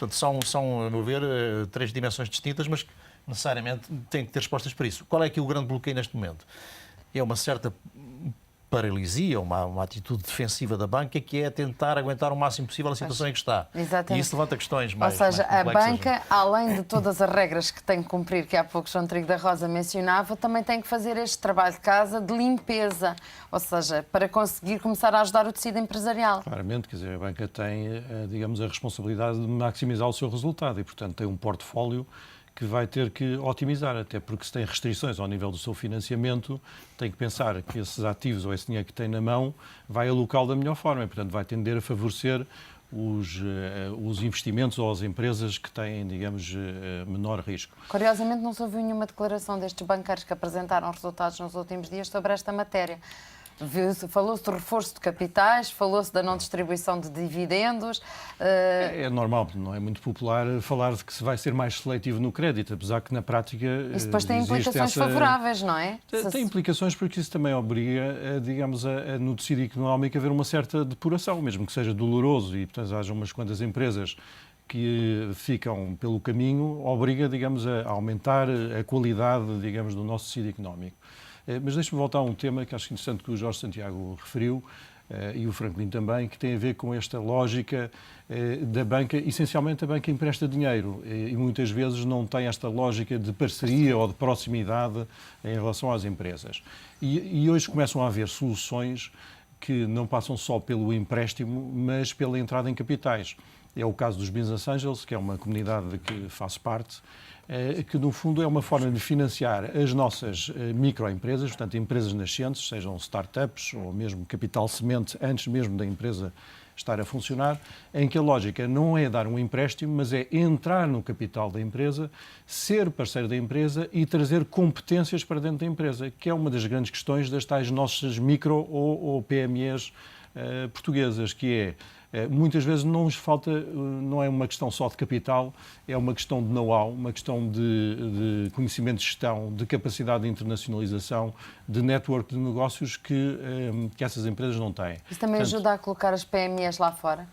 Portanto, são, a meu ver, três dimensões distintas, mas que necessariamente têm que ter respostas para isso. Qual é aqui o grande bloqueio neste momento? É uma certa paralisia, uma atitude defensiva da banca, que é tentar aguentar o máximo possível a situação em que está. Exatamente. E isso levanta questões Ou mais seja, mais a complexas. banca, além de todas as regras que tem que cumprir, que há pouco João Trigo da Rosa mencionava, também tem que fazer este trabalho de casa de limpeza, ou seja, para conseguir começar a ajudar o tecido empresarial. Claramente, quer dizer, a banca tem, digamos, a responsabilidade de maximizar o seu resultado e, portanto, tem um portfólio que vai ter que otimizar, até porque se tem restrições ao nível do seu financiamento, tem que pensar que esses ativos ou esse dinheiro que tem na mão vai alocá-lo da melhor forma e, portanto, vai tender a favorecer os investimentos ou as empresas que têm, digamos, menor risco. Curiosamente, não se ouviu nenhuma declaração destes banqueiros que apresentaram resultados nos últimos dias sobre esta matéria. Falou-se do reforço de capitais, falou-se da não distribuição de dividendos. É normal, não é muito popular falar de que se vai ser mais seletivo no crédito, apesar que na prática Isso depois tem implicações favoráveis, não é? Tem implicações porque isso também obriga, digamos, no tecido económico a haver uma certa depuração, mesmo que seja doloroso e, portanto, haja umas quantas empresas que ficam pelo caminho, obriga, digamos, a aumentar a qualidade, digamos, do nosso tecido económico. Mas deixe-me voltar a um tema que acho interessante que o Jorge Santiago referiu, e o Franklin também, que tem a ver com esta lógica da banca. Essencialmente, a banca empresta dinheiro e muitas vezes não tem esta lógica de parceria ou de proximidade em relação às empresas. E hoje começam a haver soluções que não passam só pelo empréstimo, mas pela entrada em capitais. É o caso dos Business Angels, que é uma comunidade de que faço parte, que no fundo é uma forma de financiar as nossas microempresas, portanto empresas nascentes, sejam startups ou mesmo capital semente antes mesmo da empresa estar a funcionar, em que a lógica não é dar um empréstimo, mas é entrar no capital da empresa, ser parceiro da empresa e trazer competências para dentro da empresa, que é uma das grandes questões das tais nossas micro ou PMEs portuguesas, que é muitas vezes não nos falta, não é uma questão só de capital, é uma questão de know-how, uma questão de conhecimento de gestão, de capacidade de internacionalização, de network de negócios que essas empresas não têm. Isso também ajuda a colocar as PMEs lá fora?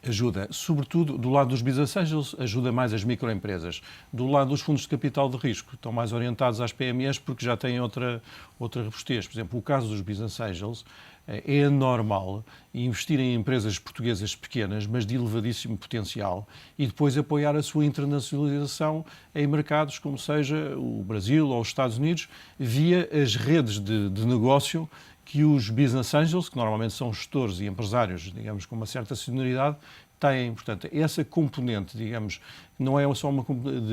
Ajuda, sobretudo do lado dos Business Angels, ajuda mais as microempresas. Do lado dos fundos de capital de risco, estão mais orientados às PMEs porque já têm outra robustez. Por exemplo, o caso dos Business Angels, é normal investir em empresas portuguesas pequenas, mas de elevadíssimo potencial, e depois apoiar a sua internacionalização em mercados como seja o Brasil ou os Estados Unidos, via as redes de negócio que os Business Angels, que normalmente são gestores e empresários, digamos, com uma certa senioridade, têm. Portanto, essa componente, digamos, não é só uma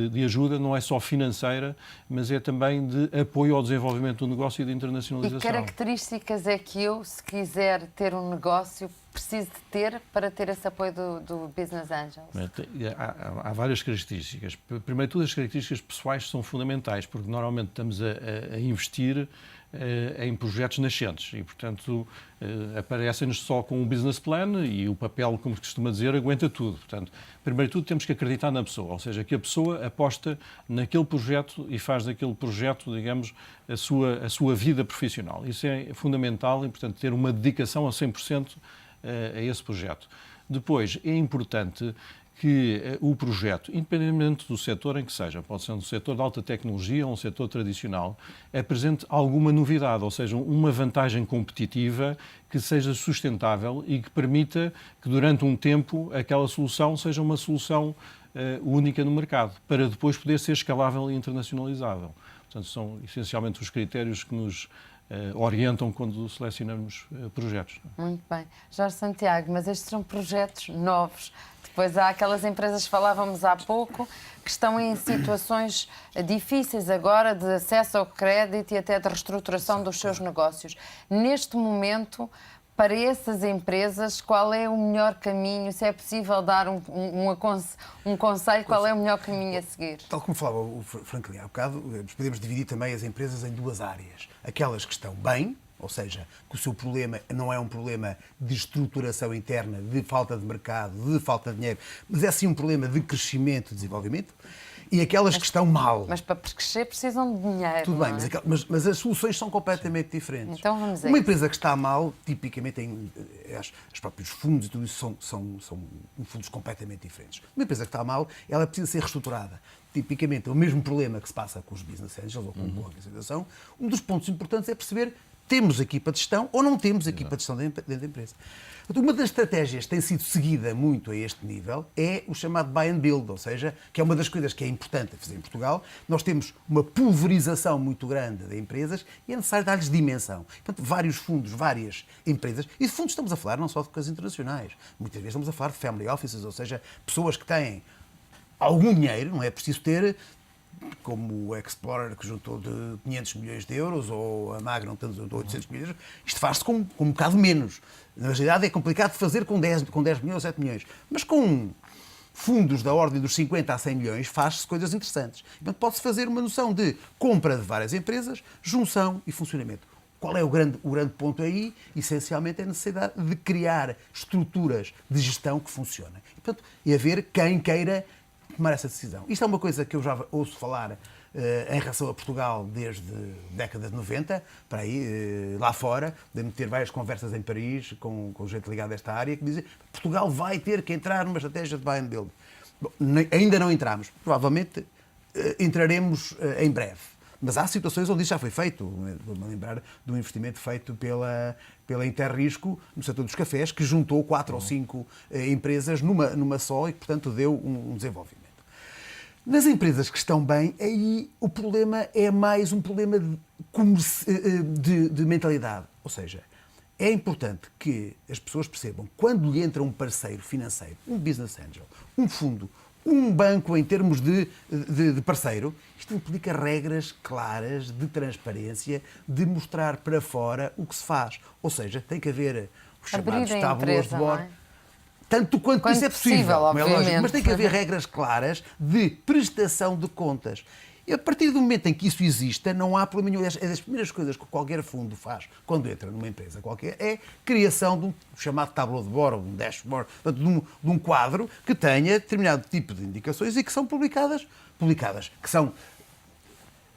de ajuda, não é só financeira, mas é também de apoio ao desenvolvimento do negócio e de internacionalização. E que características é que eu, se quiser ter um negócio, preciso de ter para ter esse apoio do Business Angels? Há várias características. Primeiro, todas as características pessoais são fundamentais, porque normalmente estamos a investir em projetos nascentes e, portanto, aparecem-nos só com um business plan e o papel, como se costuma dizer, aguenta tudo. Portanto, primeiro de tudo, temos que acreditar na pessoa, ou seja, que a pessoa aposta naquele projeto e faz daquele projeto, digamos, a sua vida profissional. Isso é fundamental e, portanto, ter uma dedicação a 100% a esse projeto. Depois, é importante que o projeto, independentemente do setor em que seja, pode ser um setor de alta tecnologia ou um setor tradicional, apresente alguma novidade, ou seja, uma vantagem competitiva que seja sustentável e que permita que durante um tempo aquela solução seja uma solução única no mercado, para depois poder ser escalável e internacionalizável. Portanto, são essencialmente os critérios que nos orientam quando selecionamos projetos. Muito bem. Jorge Santiago, mas estes são projetos novos. Depois há aquelas empresas que falávamos há pouco que estão em situações difíceis agora de acesso ao crédito e até de reestruturação dos seus negócios. Neste momento, para essas empresas, qual é o melhor caminho? Se é possível dar um conselho, qual é o melhor caminho a seguir? Tal como falava o Franklin há bocado, podemos dividir também as empresas em duas áreas. Aquelas que estão bem, ou seja, que o seu problema não é um problema de estruturação interna, de falta de mercado, de falta de dinheiro, mas é sim um problema de crescimento, de desenvolvimento, e aquelas que estão mal. Mas para crescer precisam de dinheiro. Tudo bem, não é? mas as soluções são completamente diferentes. Então vamos a Uma isso. empresa que está mal, tipicamente, os próprios fundos e tudo isso são fundos completamente diferentes. Uma empresa que está mal, ela precisa ser reestruturada. Tipicamente, é o mesmo problema que se passa com os business angels ou com a organização. Um dos pontos importantes é perceber temos equipa de gestão ou não temos equipa de gestão dentro da empresa. Uma das estratégias que tem sido seguida muito a este nível é o chamado buy and build, ou seja, que é uma das coisas que é importante fazer em Portugal. Nós temos uma pulverização muito grande de empresas e é necessário dar-lhes dimensão. Portanto, vários fundos, várias empresas, e de fundos estamos a falar não só de coisas internacionais, muitas vezes estamos a falar de family offices, ou seja, pessoas que têm algum dinheiro, não é preciso ter, como o Explorer, que juntou de 500 milhões de euros, ou a Magnum, que juntou 800 milhões, isto faz-se com um bocado menos. Na realidade é complicado de fazer com 10 milhões ou 7 milhões, mas com fundos da ordem dos 50 a 100 milhões faz-se coisas interessantes. Então pode-se fazer uma noção de compra de várias empresas, junção e funcionamento. Qual é o grande ponto aí? Essencialmente é a necessidade de criar estruturas de gestão que funcionem. E, portanto, e haver quem queira tomar essa decisão. Isto é uma coisa que eu já ouço falar em relação a Portugal desde a década de 90, para aí, lá fora, de ter várias conversas em Paris com gente ligada a esta área, que dizem que Portugal vai ter que entrar numa estratégia de buy and build. Bom, ainda não entramos. Provavelmente entraremos em breve. Mas há situações onde isso já foi feito. Vou-me lembrar de um investimento feito pela Interrisco no setor dos cafés, que juntou 4 ou 5 empresas numa só e, portanto, deu um desenvolvimento. Nas empresas que estão bem, aí o problema é mais um problema de mentalidade. Ou seja, é importante que as pessoas percebam, quando lhe entra um parceiro financeiro, um business angel, um fundo, um banco em termos de parceiro, isto implica regras claras de transparência, de mostrar para fora o que se faz. Ou seja, tem que haver os chamados tabuleiros de bordo. Tanto quanto isso é possível, não é lógico, mas tem que haver regras claras de prestação de contas. E a partir do momento em que isso exista, não há problema nenhum. É das primeiras coisas que qualquer fundo faz quando entra numa empresa qualquer, é a criação de um chamado tableau de bord, ou um dashboard, de um quadro que tenha determinado tipo de indicações e que são publicadas, que são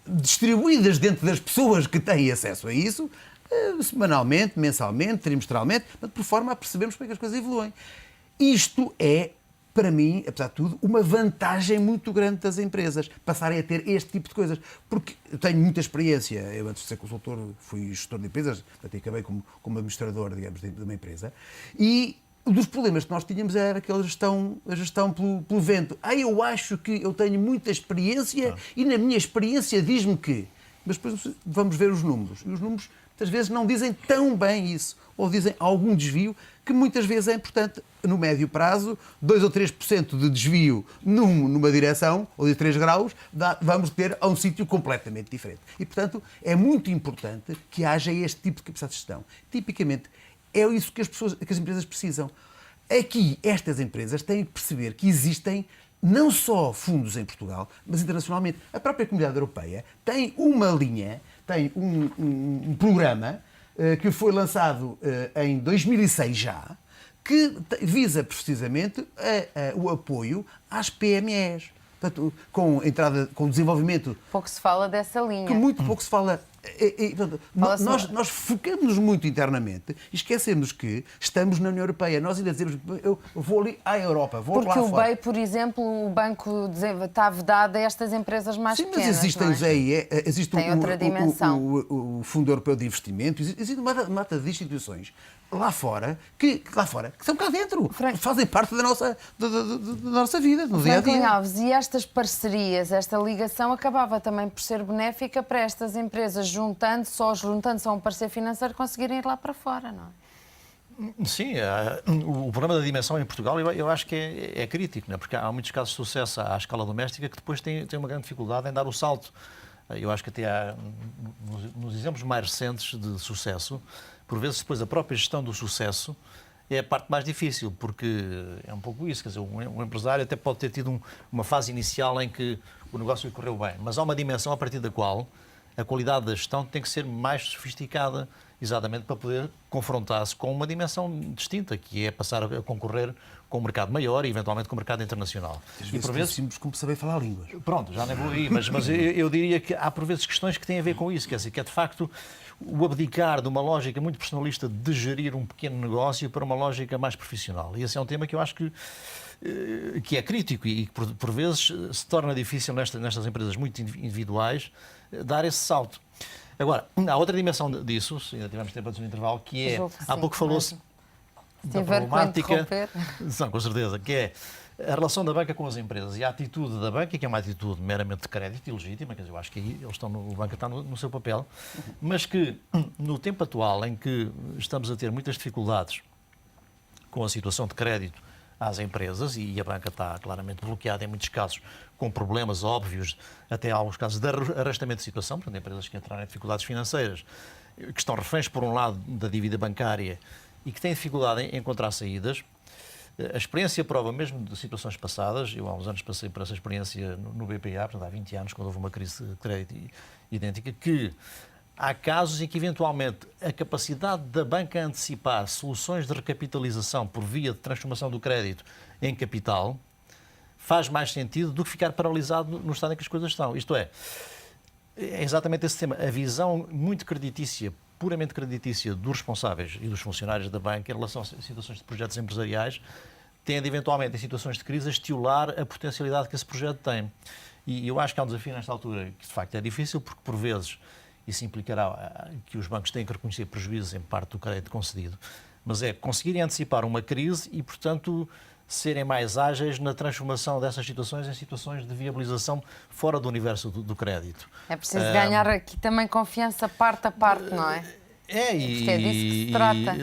distribuídas dentro das pessoas que têm acesso a isso, semanalmente, mensalmente, trimestralmente, por forma a percebermos como é que as coisas evoluem. Isto é, para mim, apesar de tudo, uma vantagem muito grande das empresas, passarem a ter este tipo de coisas. Porque eu tenho muita experiência, eu antes de ser consultor fui gestor de empresas, portanto acabei como administrador, digamos, de uma empresa, e um dos problemas que nós tínhamos era aquela a gestão pelo vento. Eu acho que eu tenho muita experiência e na minha experiência diz-me que... Mas depois vamos ver os números. E os números, muitas vezes, não dizem tão bem isso. Ou dizem algum desvio, que muitas vezes é importante, no médio prazo, 2 ou 3% de desvio numa direção, ou de 3 graus, vamos ter a um sítio completamente diferente. E, portanto, é muito importante que haja este tipo de capacidade de gestão. Tipicamente, é isso que as empresas precisam. Aqui, estas empresas têm que perceber que existem não só fundos em Portugal, mas internacionalmente. A própria Comunidade Europeia tem uma linha, tem um programa que foi lançado em 2006 já, que visa precisamente o apoio às PMEs. Portanto, com o desenvolvimento... Pouco se fala dessa linha. Que muito pouco se fala. Portanto, nós focamos-nos muito internamente e esquecemos que estamos na União Europeia. Nós ainda dizemos, eu vou ali à Europa, vou lá fora. Porque o BEI, por exemplo, o banco está vedado a estas empresas mais pequenas. Sim, mas existem existe tem outra dimensão. O Fundo Europeu de Investimento, existe uma data de instituições lá fora que estão cá dentro, fazem parte da nossa vida, no dia a dia. Alves, e estas parcerias, esta ligação acabava também por ser benéfica para estas empresas juntando-se a um parceiro financeiro conseguirem ir lá para fora, não é? Sim, o problema da dimensão em Portugal eu acho que é crítico, não é? Porque há muitos casos de sucesso à escala doméstica que depois têm uma grande dificuldade em dar o salto. Eu acho que até há, nos exemplos mais recentes de sucesso, por vezes depois a própria gestão do sucesso é a parte mais difícil, porque é um pouco isso, quer dizer, um empresário até pode ter tido uma fase inicial em que o negócio lhe correu bem, mas há uma dimensão a partir da qual a qualidade da gestão tem que ser mais sofisticada, exatamente para poder confrontar-se com uma dimensão distinta, que é passar a concorrer com um mercado maior e eventualmente com o mercado internacional. E por vezes simples como saber falar línguas. Pronto, já nem vou aí, mas eu diria que há por vezes questões que têm a ver com isso, quer dizer, que é de facto o abdicar de uma lógica muito personalista de gerir um pequeno negócio para uma lógica mais profissional. E esse é um tema que eu acho que é crítico e que por vezes se torna difícil nestas empresas muito individuais dar esse salto. Agora, há outra dimensão disso, se ainda tivemos tempo antes do intervalo, que é, há pouco falou-se da problemática, não, com certeza, que é a relação da banca com as empresas e a atitude da banca, que é uma atitude meramente de crédito e legítima, quer dizer, eu acho que aí o banco está no seu papel, mas que no tempo atual em que estamos a ter muitas dificuldades com a situação de crédito às empresas, e a banca está claramente bloqueada em muitos casos, com problemas óbvios, até alguns casos de arrastamento de situação, portanto, empresas que entraram em dificuldades financeiras, que estão reféns, por um lado, da dívida bancária e que têm dificuldade em encontrar saídas. A experiência prova mesmo de situações passadas. Eu há uns anos passei por essa experiência no BPA, portanto, há 20 anos, quando houve uma crise de crédito idêntica, que há casos em que, eventualmente, a capacidade da banca antecipar soluções de recapitalização por via de transformação do crédito em capital faz mais sentido do que ficar paralisado no estado em que as coisas estão. Isto é exatamente esse tema. A visão muito creditícia, puramente creditícia dos responsáveis e dos funcionários da banca em relação a situações de projetos empresariais tende, eventualmente, em situações de crise, a estimular a potencialidade que esse projeto tem. E eu acho que há um desafio nesta altura que, de facto, é difícil, porque, por vezes, isso implicará que os bancos têm que reconhecer prejuízos em parte do crédito concedido, mas é conseguirem antecipar uma crise e, portanto, serem mais ágeis na transformação dessas situações em situações de viabilização fora do universo do crédito. É preciso ganhar aqui também confiança parte a parte, não é? É disso que se trata.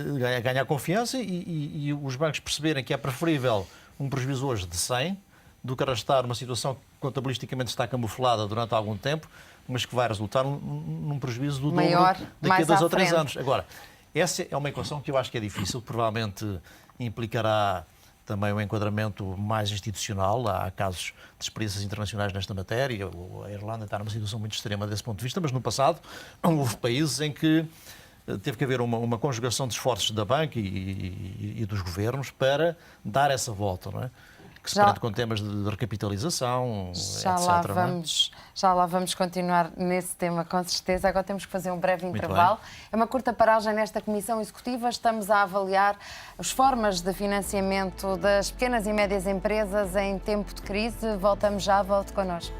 Ganhar confiança e os bancos perceberem que é preferível um prejuízo hoje de 100 do que arrastar uma situação que contabilisticamente está camuflada durante algum tempo, mas que vai resultar num prejuízo do maior, dobro daqui a 2 ou 3 frente. anos. Agora, essa é uma equação que eu acho que é difícil, provavelmente implicará também um enquadramento mais institucional. Há casos de experiências internacionais nesta matéria. A Irlanda está numa situação muito extrema desse ponto de vista, mas no passado houve países em que teve que haver uma conjugação de esforços da banca e dos governos para dar essa volta, não é? Que se prende com temas de recapitalização, etc. Já lá vamos continuar nesse tema, com certeza. Agora temos que fazer um breve intervalo. É uma curta paragem nesta Comissão Executiva. Estamos a avaliar as formas de financiamento das pequenas e médias empresas em tempo de crise. Voltamos já, volte connosco.